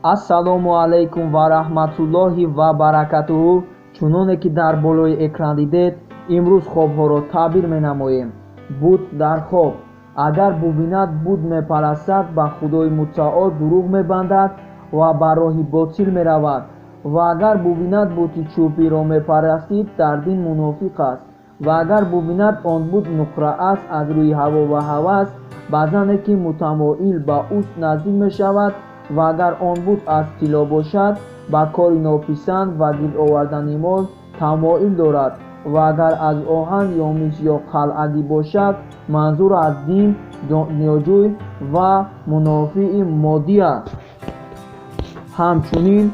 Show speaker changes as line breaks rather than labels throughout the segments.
Ассалому алайкум ва раҳматуллоҳи ва баракатуҳу. Чуноне ки дар болои экран дидед, имрӯз хобҳоро табир менамоем. Буд дар хоб. Агар бубинад буд мепарастад, ба Худои мутаол дурӯғ мебандад ва ба роҳи ботил меравад. Ва агар бубинад буди чӯбиро мепарастид, дар дин мунофиқ аст. Ва агар бубинад он буд нуқра аст аз рӯи ҳаво ва ҳавас, ба зане ки мутамоил ба уст наздик мешавад. ва агар он буд аз тилло бошад, ба кори нописанд ва гирд овардани мол тамоил дорад. ва агар аз оҳан ё мис ё қалъагӣ бошад, манзур аз дин дунёҷӯй ва мунофии моддӣ аст. ҳамчунин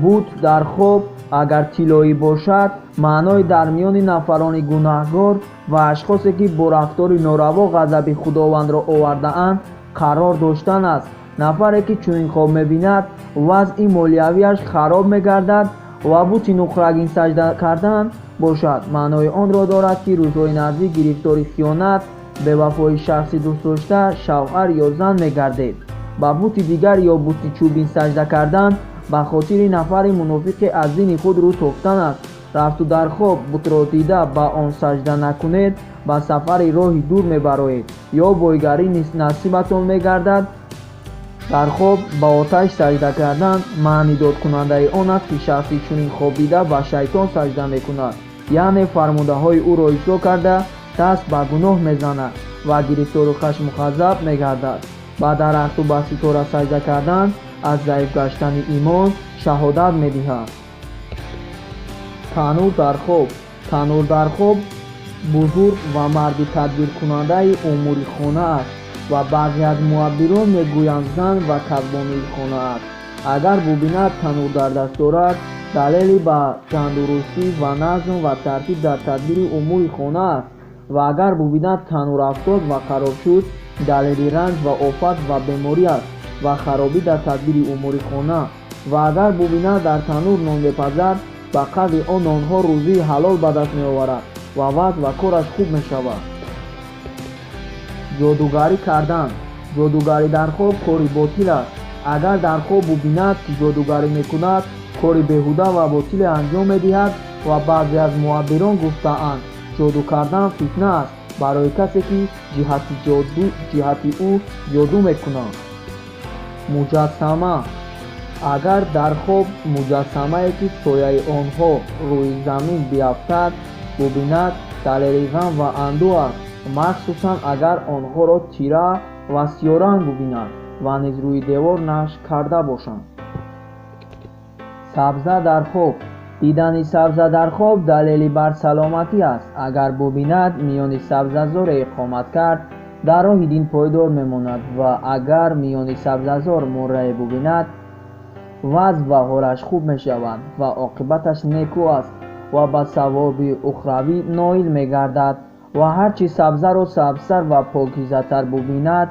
буд дар хоб агар тиллоӣ бошад, маънои дар миёни нафарони гунаҳгор ва ашхосе ки бо рафтори нораво ғазаби худовандро овардаанд қарор доштан аст. нафаре ки чунин хоб мебинад, вазъи молиявиаш хароб мегардад ва бути нуқрагин сажда кардан бошад. маънои онро дорад ки рӯзҳои наздик гирифтори хиёнат, бевафои шахси дӯстдошта, шавҳар ё зан мегардед. ба бути дигар ё бути чӯбин сажда кардан ба хотири нафари мунофиқе аз дини худ рӯ тофтан аст. рафту дар хоб бутро дида ба он сажда накунед, ба сафари роҳи дур мебароед ё бойгарӣ насибатон мегардад. дар хоб ба оташ сажда кардан маъни додкунандаи он аст ки шахси чунин хоб дида ба шайтон сажда мекунад, яъне фармудаҳои ӯро иҷро карда даст ба гуноҳ мезанад ва гирифтору хашму ғазаб мегардад. ба дарахту ба ситора сажда кардан аз заиф гаштани имон шаҳодат медиҳад. танӯр дар хоб. танӯр дар хоб бузург ва марди тадбиркунандаи умури хона аст ва баъзе аз муаббирон мегӯянд зан ва касбонии хона аст. агар бубинад танӯр дар даст дорад, далели ба тандурустӣ ва назм ва тартиб дар тадбири умури хона аст. ва агар бубинад танӯр афтод ва хароб шуд, далели ранҷ ва офат ва беморӣ аст ва харобӣ дар тадбири умури хона. ва агар бубинад дар танӯр нон мепазад, ба қадри он нонҳо рӯзии ҳалол ба даст меоварад ва вазъ ва кораш хуб мешавад. ҷодугарӣ кардан. ҷодугарӣ дар хоб кори ботил аст. агар дар хоб бубинад ки ҷодугарӣ мекунад, кори беҳуда ва ботиле анҷом медиҳад ва баъзе аз муаббирон гуфтаанд ҷоду кардан фитна аст барои касе ки ҷиҳати ӯ ҷоду мекунад. муҷассама. агар дар хоб муҷассамае ки сояи онҳо рӯи замин биафтад бубинад, далели ғам ва андӯҳ аст, махсусан агар онҳоро тира ва сиёранг бубинад ва низ рӯи девор нашр карда бошанд. сабза дар хоб. дидани сабза дар хоб далели бар саломатӣ аст. агар бубинад миёни сабзазоре иқомат кард, дар роҳи дин пойдор мемонад ва агар миёни сабзазор моррае бубинад, вазъ ва ҳолаш хуб мешавад ва оқибаташ некӯ аст ва ба савоби ухравӣ ноил мегардад. ва ҳарчи сабзаро сабзтар ва покизатар бубинад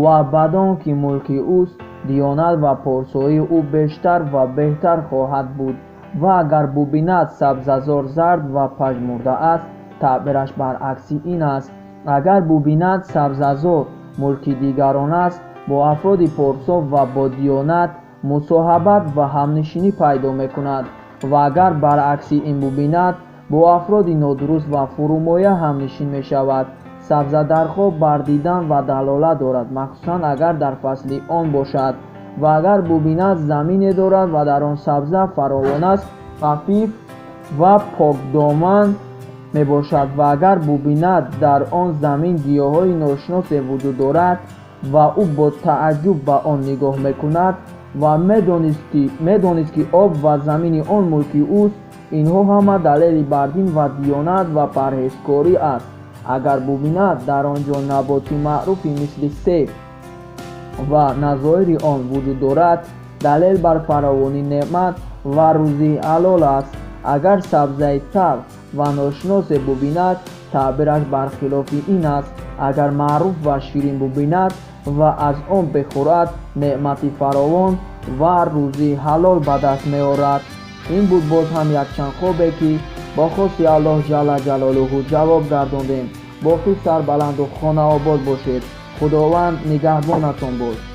ва бадон ки мулки ӯст, диёнат ва порсоии ӯ бештар ва беҳтар хоҳад буд. ва агар бубинад сабзазор зард ва пажмурда аст, таъбираш баръакси ин аст. агар бубинад сабзазор мулки дигарон аст, бо афроди порсо ва бо диёнат мусоҳабат ва ҳамнишинӣ пайдо мекунад. ва агар баръакси ин бубинад, бо афроди нодуруст ва фурӯмоя ҳамнишин мешавад. сабза дар хоб бар дидан ва далолат дорад, махсусан агар дар фасли он бошад. ва агар бубинад замине дорад ва дар он сабза фаровон аст, хафиф ва покдоман мебошад. ва агар бубинад дар он замин гиёҳҳои ношиносе вуҷуд дорад ва ӯ бо тааҷҷуб ба он нигоҳ мекунад ва медонист ки об ва замини он мулки ӯст, инҳо ҳама далели бар дин ва диёнат ва парҳезкорӣ аст. агар бубинад дар он ҷо наботи маъруфи мисли себ ва назоири он вуҷуд дорад, далел бар фаровонии неъмат ва рӯзии ҳалол аст. агар сабзаи талх ва ношиносе бубинад, таъбираш бархилофи ин аст. агар маъруф ва ширин бубинад ва аз он бихӯрад, неъмати фаровон ва рӯзии ҳалол ба даст меорад. ин буд боз ҳам якчанд хобе ки бо хости аллоҳ ҷалла ҷалолуҳу ҷавоб гардондем. боқӣ сарбаланду хонаобод бошед. худованд нигаҳбонатон бошад.